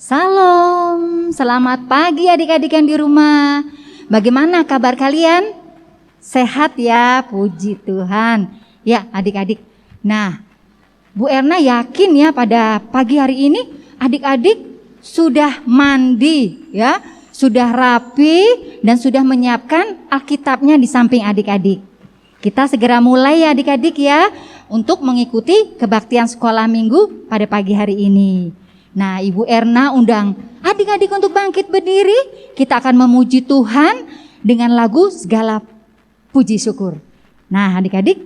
Salam, selamat pagi adik-adik yang di rumah. Bagaimana kabar kalian? Sehat ya, puji Tuhan. Ya adik-adik. Nah, Bu Erna yakin ya pada pagi hari ini adik-adik sudah mandi ya, sudah rapi dan sudah menyiapkan Alkitabnya di samping adik-adik. Kita segera mulai ya adik-adik ya untuk mengikuti kebaktian sekolah minggu pada pagi hari ini. Nah, Ibu Erna undang adik-adik untuk bangkit berdiri. Kita akan memuji Tuhan dengan lagu Segala Puji Syukur. Nah, adik-adik,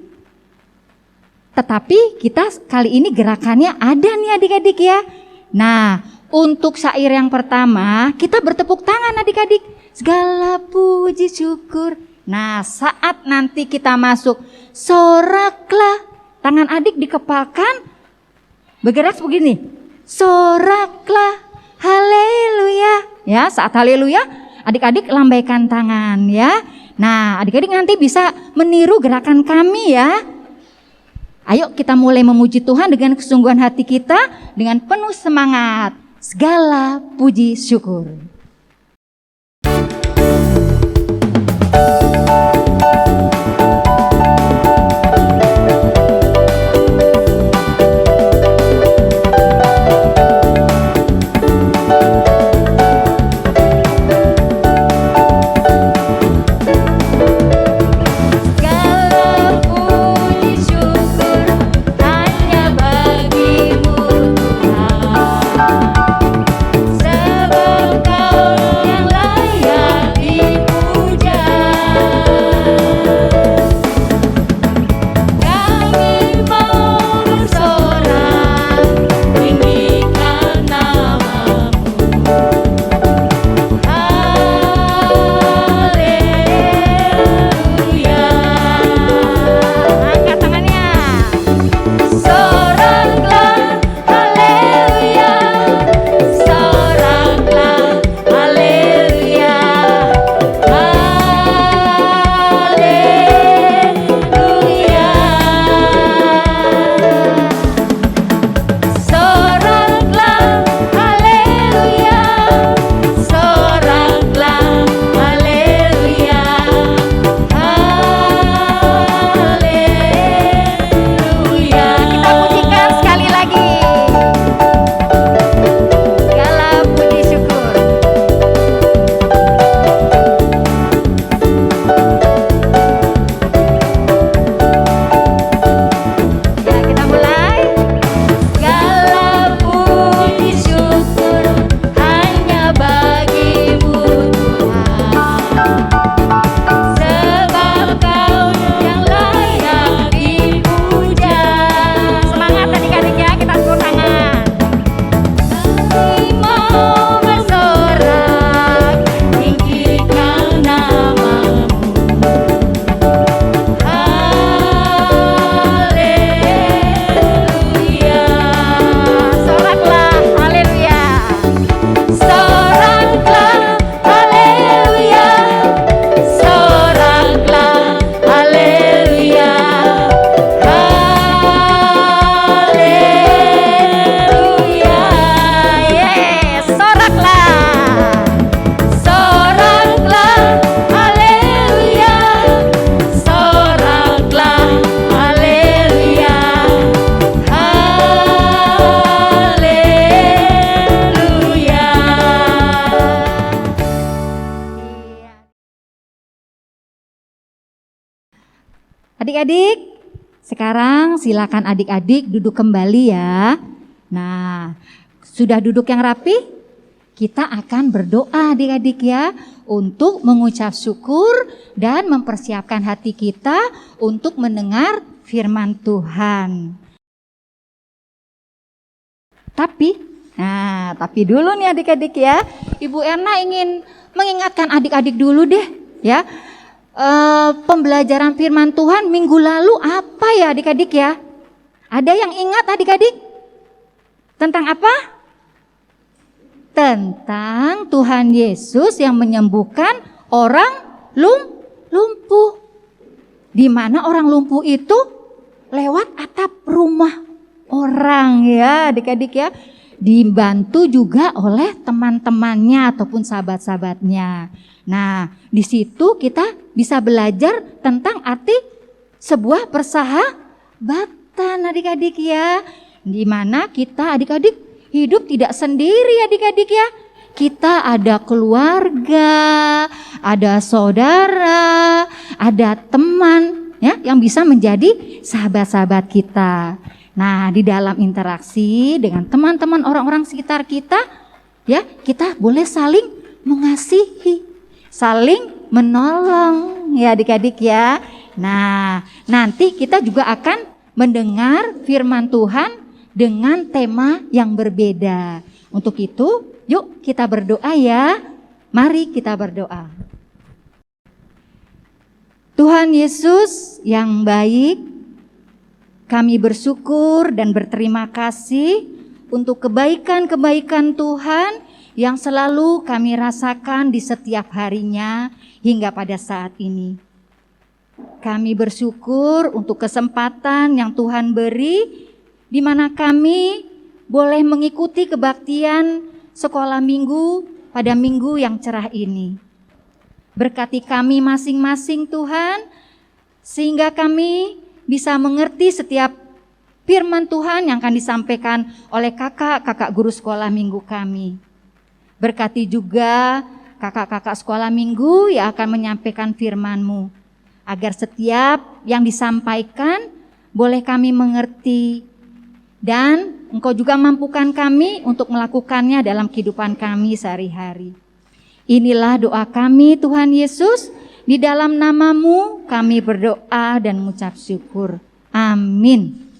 tetapi kita kali ini gerakannya ada nih adik-adik ya. Nah, untuk syair yang pertama kita bertepuk tangan adik-adik. Segala puji syukur. Nah, saat nanti kita masuk soraklah, tangan adik dikepalkan, bergerak begini. Soraklah, haleluya. Ya, saat haleluya, adik-adik lambaikan tangan ya. Nah, adik-adik nanti bisa meniru gerakan kami ya. Ayo kita mulai memuji Tuhan dengan kesungguhan hati kita, dengan penuh semangat. Segala puji syukur. Adik-adik, sekarang silakan adik-adik duduk kembali ya. Nah, sudah duduk yang rapi? Kita akan berdoa adik-adik ya, untuk mengucap syukur dan mempersiapkan hati kita untuk mendengar firman Tuhan. Tapi dulu nih adik-adik ya, Ibu Erna ingin mengingatkan adik-adik dulu deh ya. Pembelajaran firman Tuhan minggu lalu apa ya adik-adik ya? Ada yang ingat adik-adik? Tentang apa? Tentang Tuhan Yesus yang menyembuhkan orang lumpuh. Di mana orang lumpuh itu lewat atap rumah orang ya adik-adik ya. dibantu juga oleh teman-temannya ataupun sahabat-sahabatnya. Nah, di situ kita bisa belajar tentang arti sebuah persahabatan adik-adik ya. Di mana kita adik-adik hidup tidak sendiri adik-adik ya. Kita ada keluarga, ada saudara, ada teman ya yang bisa menjadi sahabat-sahabat kita. Nah, di dalam interaksi dengan teman-teman orang-orang sekitar kita ya, kita boleh saling mengasihi, saling menolong ya adik-adik ya. Nah, nanti kita juga akan mendengar firman Tuhan dengan tema yang berbeda. Untuk itu, yuk kita berdoa ya. Mari kita berdoa. Tuhan Yesus yang baik, kami bersyukur dan berterima kasih untuk kebaikan-kebaikan Tuhan yang selalu kami rasakan di setiap harinya hingga pada saat ini. Kami bersyukur untuk kesempatan yang Tuhan beri, di mana kami boleh mengikuti kebaktian sekolah minggu pada minggu yang cerah ini. Berkati kami masing-masing Tuhan, sehingga kami bisa mengerti setiap firman Tuhan yang akan disampaikan oleh kakak-kakak guru sekolah minggu kami. Berkati juga kakak-kakak sekolah minggu yang akan menyampaikan firman-Mu, agar setiap yang disampaikan boleh kami mengerti, dan Engkau juga mampukan kami untuk melakukannya dalam kehidupan kami sehari-hari. Inilah doa kami Tuhan Yesus, di dalam nama-Mu kami berdoa dan mengucap syukur. Amin.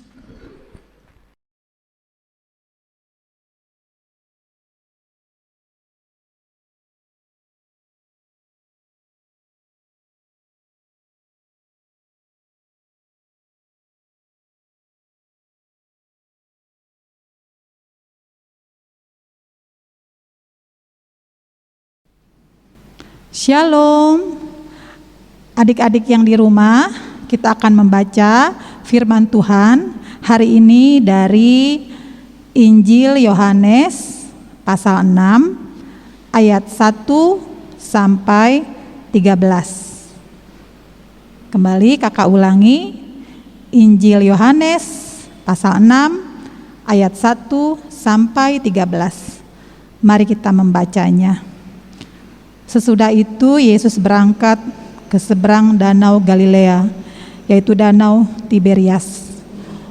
Shalom, adik-adik yang di rumah, kita akan membaca firman Tuhan hari ini dari Injil Yohanes pasal 6 ayat 1 sampai 13. Kembali kakak ulangi, Injil Yohanes pasal 6 ayat 1 sampai 13. Mari kita membacanya. Sesudah itu Yesus berangkat ke seberang danau Galilea, yaitu danau Tiberias.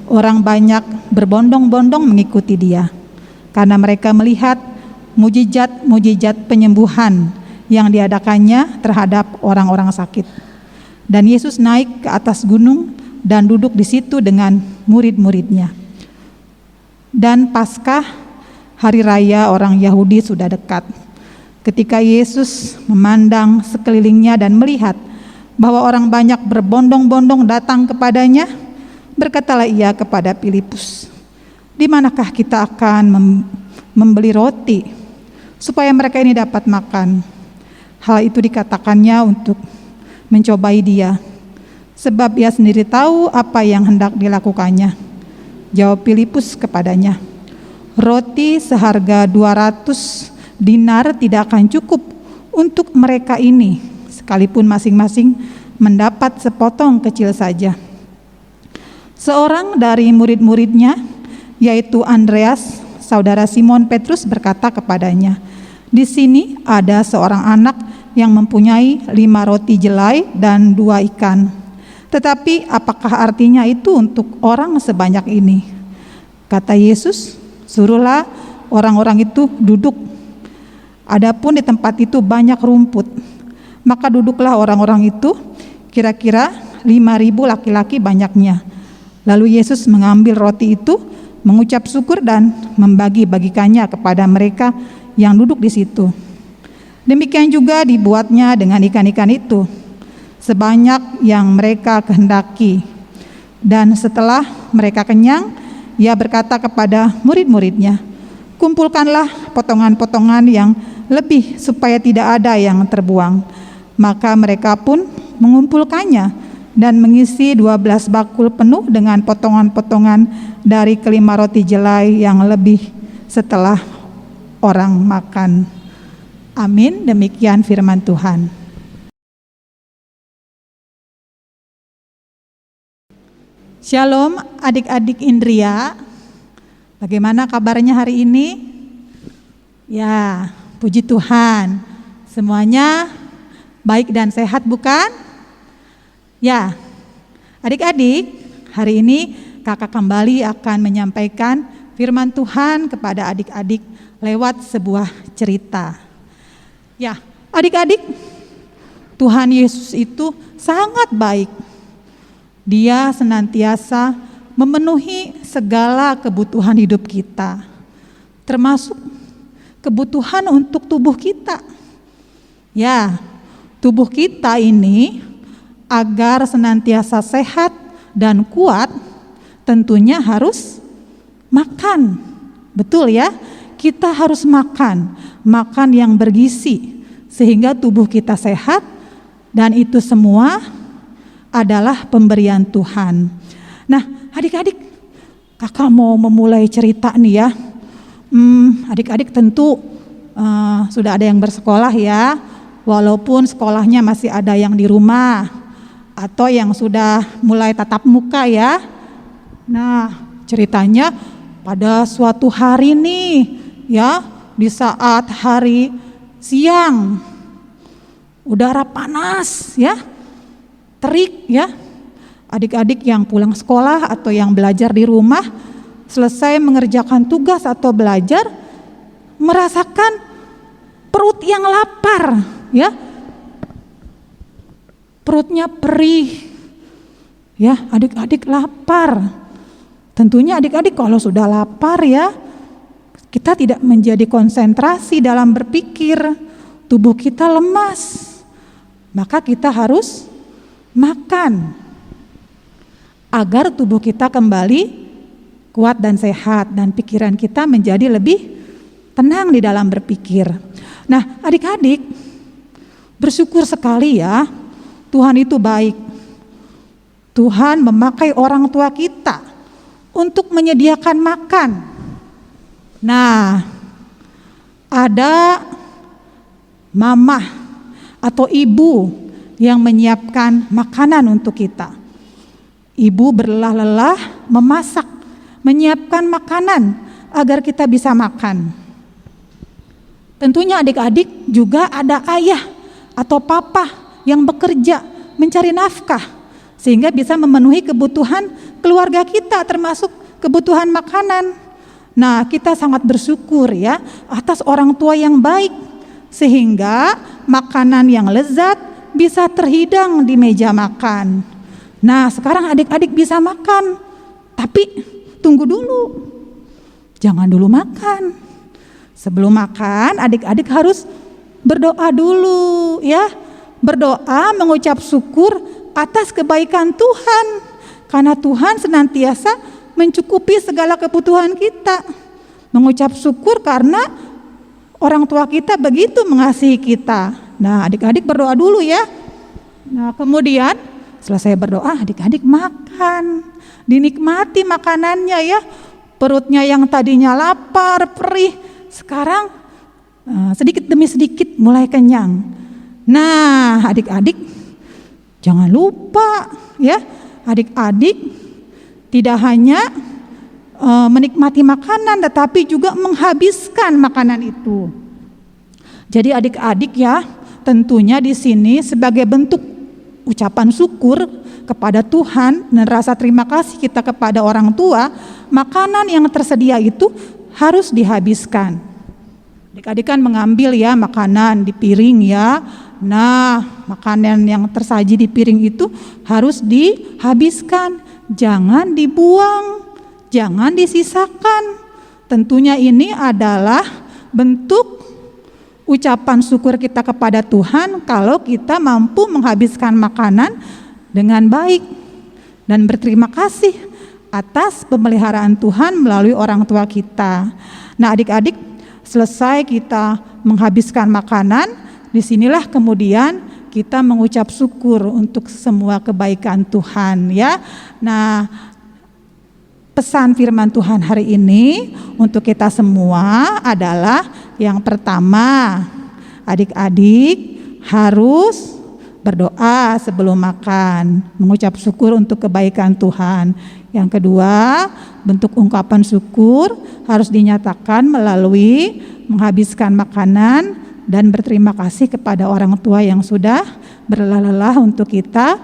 Orang banyak berbondong-bondong mengikuti dia, karena mereka melihat mujizat-mujizat penyembuhan yang diadakannya terhadap orang-orang sakit. Dan Yesus naik ke atas gunung dan duduk di situ dengan murid-muridnya. Dan Paskah, hari raya orang Yahudi, sudah dekat. Ketika Yesus memandang sekelilingnya dan melihat bahwa orang banyak berbondong-bondong datang kepadanya, berkatalah ia kepada Filipus, "Di manakah kita akan membeli roti supaya mereka ini dapat makan?" Hal itu dikatakannya untuk mencobai dia, sebab ia sendiri tahu apa yang hendak dilakukannya. Jawab Filipus kepadanya, "Roti seharga 200 dinar tidak akan cukup untuk mereka ini, sekalipun masing-masing mendapat sepotong kecil saja." Seorang dari murid-muridnya, yaitu Andreas, saudara Simon Petrus, berkata kepadanya, "Di sini ada seorang anak yang mempunyai 5 roti jelai dan 2 ikan. Tetapi apakah artinya itu untuk orang sebanyak ini?" Kata Yesus, "Suruhlah orang-orang itu duduk. Adapun di tempat itu banyak rumput." Maka duduklah orang-orang itu, kira-kira 5.000 laki-laki banyaknya. Lalu Yesus mengambil roti itu, mengucap syukur dan membagi-bagikannya kepada mereka yang duduk di situ. Demikian juga dibuatnya dengan ikan-ikan itu, sebanyak yang mereka kehendaki. Dan setelah mereka kenyang, ia berkata kepada murid-muridnya, "Kumpulkanlah potongan-potongan yang lebih supaya tidak ada yang terbuang." Maka mereka pun mengumpulkannya dan mengisi 12 bakul penuh dengan potongan-potongan dari kelima roti jelai yang lebih setelah orang makan. Amin, demikian firman Tuhan. Shalom adik-adik Indria, bagaimana kabarnya hari ini? Ya, puji Tuhan, semuanya baik dan sehat bukan? Ya, adik-adik, hari ini kakak kembali akan menyampaikan firman Tuhan kepada adik-adik lewat sebuah cerita. Ya, adik-adik, Tuhan Yesus itu sangat baik. Dia senantiasa memenuhi segala kebutuhan hidup kita, termasuk kebutuhan untuk tubuh kita. Ya, tubuh kita ini agar senantiasa sehat dan kuat, tentunya harus makan. Betul ya? Kita harus makan yang bergizi sehingga tubuh kita sehat, dan itu semua adalah pemberian Tuhan. Nah, adik-adik, kakak mau memulai cerita nih ya. Adik-adik tentu sudah ada yang bersekolah ya, walaupun sekolahnya masih ada yang di rumah atau yang sudah mulai tatap muka ya. Nah, ceritanya pada suatu hari nih ya, di saat hari siang, udara panas ya, terik ya, adik-adik yang pulang sekolah atau yang belajar di rumah selesai mengerjakan tugas atau belajar, merasakan perut yang lapar ya, perutnya perih ya, adik-adik lapar. Tentunya adik-adik kalau sudah lapar ya, kita tidak menjadi konsentrasi dalam berpikir, tubuh kita lemas, maka kita harus makan agar tubuh kita kembali kuat dan sehat, dan pikiran kita menjadi lebih tenang di dalam berpikir. Nah, adik-adik, bersyukur sekali ya, Tuhan itu baik. Tuhan memakai orang tua kita untuk menyediakan makan. Nah, ada mama atau ibu yang menyiapkan makanan untuk kita. Ibu berlelah-lelah memasak, menyiapkan makanan agar kita bisa makan. Tentunya adik-adik juga ada ayah atau papa yang bekerja mencari nafkah sehingga bisa memenuhi kebutuhan keluarga kita, termasuk kebutuhan makanan. Nah, kita sangat bersyukur ya atas orang tua yang baik sehingga makanan yang lezat bisa terhidang di meja makan. Nah, sekarang adik-adik bisa makan, tapi tunggu dulu, jangan dulu makan. Sebelum makan, adik-adik harus berdoa dulu ya, berdoa mengucap syukur atas kebaikan Tuhan, karena Tuhan senantiasa mencukupi segala kebutuhan kita. Mengucap syukur karena orang tua kita begitu mengasihi kita. Nah, adik-adik berdoa dulu ya. Nah, kemudian selesai berdoa, adik-adik makan. Dinikmati makanannya ya. Perutnya yang tadinya lapar, perih, sekarang sedikit demi sedikit mulai kenyang. Nah, adik-adik jangan lupa ya, adik-adik tidak hanya menikmati makanan, tetapi juga menghabiskan makanan itu. Jadi adik-adik ya, tentunya di sini sebagai bentuk ucapan syukur kepada Tuhan dan rasa terima kasih kita kepada orang tua, makanan yang tersedia itu harus dihabiskan. Adik-adik kan mengambil ya makanan di piring ya. Nah, makanan yang tersaji di piring itu harus dihabiskan, jangan dibuang, jangan disisakan. Tentunya ini adalah bentuk ucapan syukur kita kepada Tuhan kalau kita mampu menghabiskan makanan dengan baik dan berterima kasih atas pemeliharaan Tuhan melalui orang tua kita. Nah, adik-adik, selesai kita menghabiskan makanan, disinilah kemudian kita mengucap syukur untuk semua kebaikan Tuhan ya. Nah, pesan firman Tuhan hari ini untuk kita semua adalah yang pertama, adik-adik harus berdoa sebelum makan, mengucap syukur untuk kebaikan Tuhan. Yang kedua, bentuk ungkapan syukur harus dinyatakan melalui menghabiskan makanan dan berterima kasih kepada orang tua yang sudah berlelah-lelah untuk kita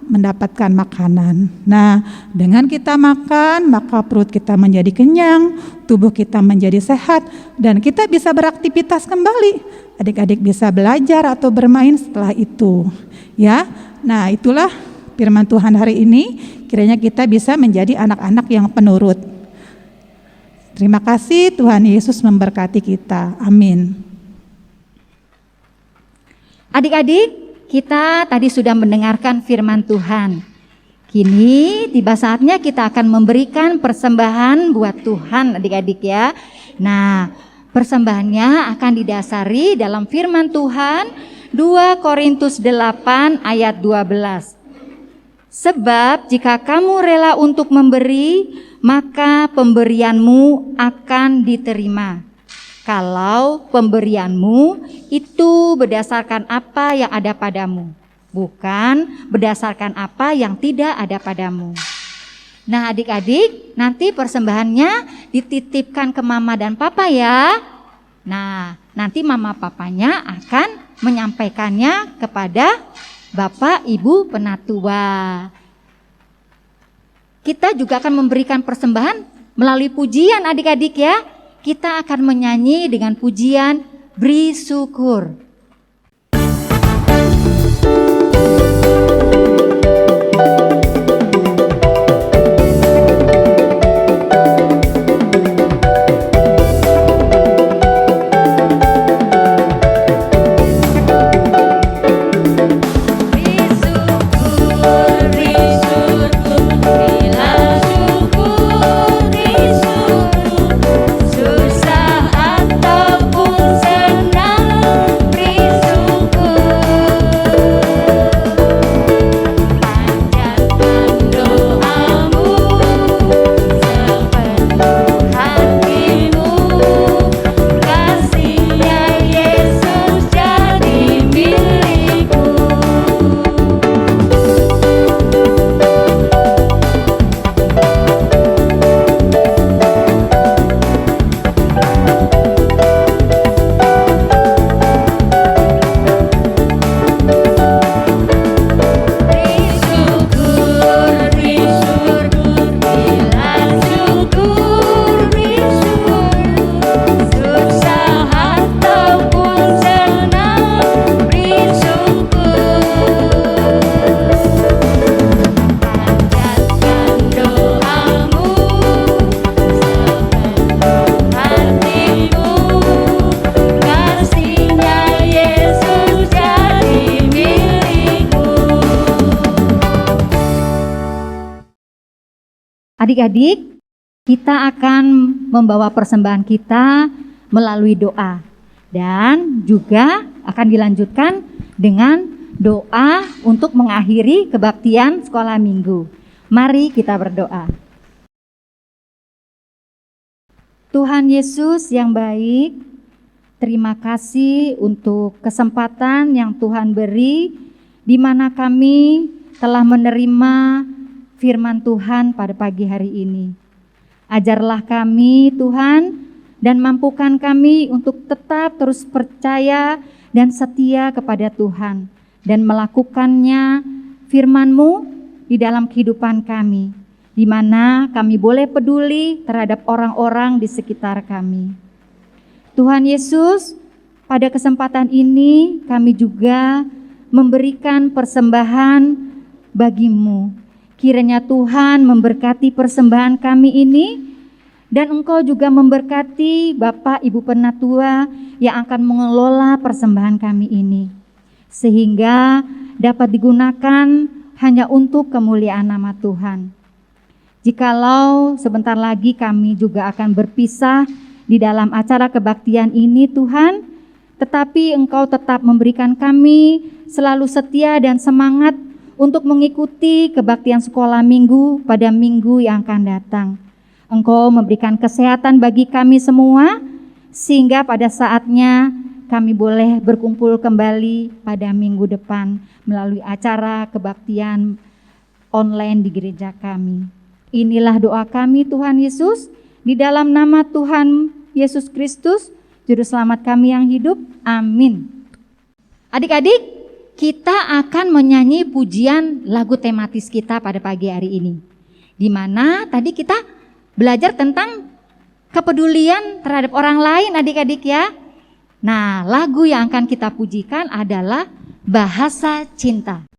mendapatkan makanan. Nah, dengan kita makan, maka perut kita menjadi kenyang, tubuh kita menjadi sehat, dan kita bisa beraktivitas kembali. Adik-adik bisa belajar atau bermain setelah itu. Ya, nah itulah firman Tuhan hari ini. Kiranya kita bisa menjadi anak-anak yang penurut. Terima kasih, Tuhan Yesus memberkati kita. Amin. Adik-adik, kita tadi sudah mendengarkan firman Tuhan. Kini tiba saatnya kita akan memberikan persembahan buat Tuhan, adik-adik ya. Nah, persembahannya akan didasari dalam firman Tuhan 2 Korintus 8 ayat 12. Sebab jika kamu rela untuk memberi, maka pemberianmu akan diterima. Kalau pemberianmu itu berdasarkan apa yang ada padamu, bukan berdasarkan apa yang tidak ada padamu. Nah adik-adik, nanti persembahannya dititipkan ke mama dan papa ya. Nah nanti mama papanya akan menyampaikannya kepada Bapak Ibu Penatua. Kita juga akan memberikan persembahan melalui pujian adik-adik ya. Kita akan menyanyi dengan pujian Beri Syukur. Adik-adik, kita akan membawa persembahan kita melalui doa dan juga akan dilanjutkan dengan doa untuk mengakhiri kebaktian sekolah minggu. Mari kita berdoa. Tuhan Yesus yang baik, terima kasih untuk kesempatan yang Tuhan beri di mana kami telah menerima firman Tuhan pada pagi hari ini. Ajarlah kami Tuhan dan mampukan kami untuk tetap terus percaya dan setia kepada Tuhan dan melakukannya firman-Mu di dalam kehidupan kami, di mana kami boleh peduli terhadap orang-orang di sekitar kami. Tuhan Yesus, pada kesempatan ini kami juga memberikan persembahan bagi-Mu. Kiranya Tuhan memberkati persembahan kami ini dan Engkau juga memberkati Bapak Ibu Penatua yang akan mengelola persembahan kami ini. Sehingga dapat digunakan hanya untuk kemuliaan nama Tuhan. Jikalau sebentar lagi kami juga akan berpisah di dalam acara kebaktian ini Tuhan, tetapi Engkau tetap memberikan kami selalu setia dan semangat untuk mengikuti kebaktian sekolah minggu pada minggu yang akan datang. Engkau memberikan kesehatan bagi kami semua, sehingga pada saatnya kami boleh berkumpul kembali pada minggu depan melalui acara kebaktian online di gereja kami. Inilah doa kami Tuhan Yesus, di dalam nama Tuhan Yesus Kristus, Juru Selamat kami yang hidup. Amin. Adik-adik, kita akan menyanyi pujian lagu tematis kita pada pagi hari ini. Di mana tadi kita belajar tentang kepedulian terhadap orang lain adik-adik ya. Nah, lagu yang akan kita pujikan adalah Bahasa Cinta.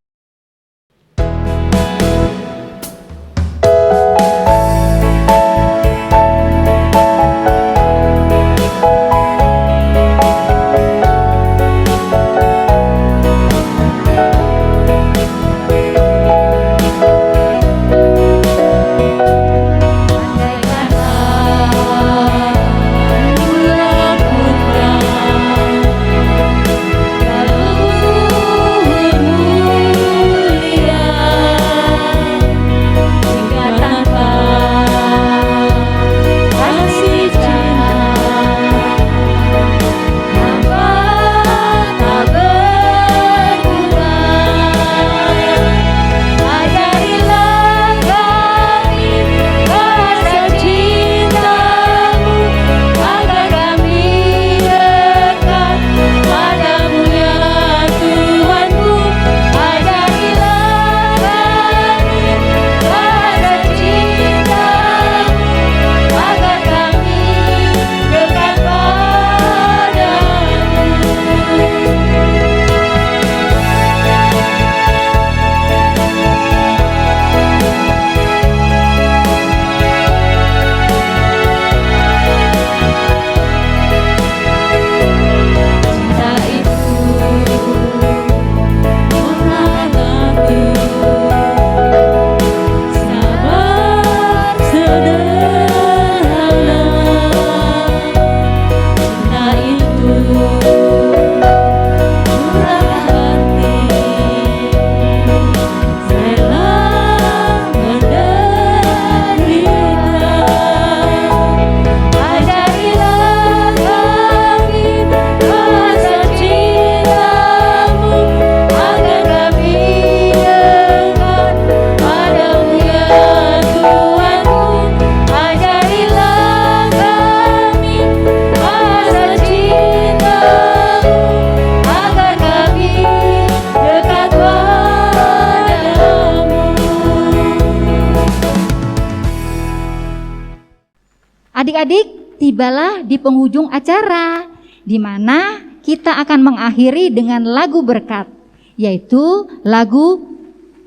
Adik-adik, tibalah di penghujung acara, di mana kita akan mengakhiri dengan lagu berkat, yaitu lagu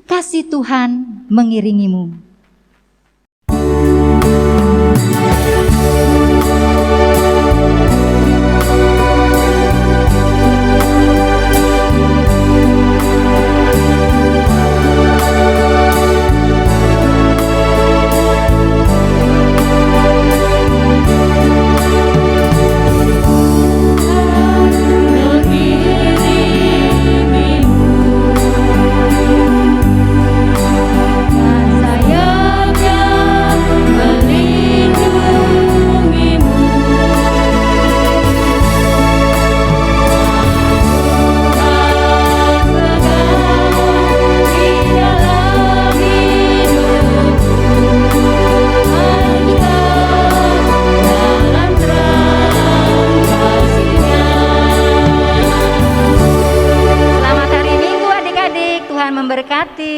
Kasih Tuhan Mengiringimu. Memberkati.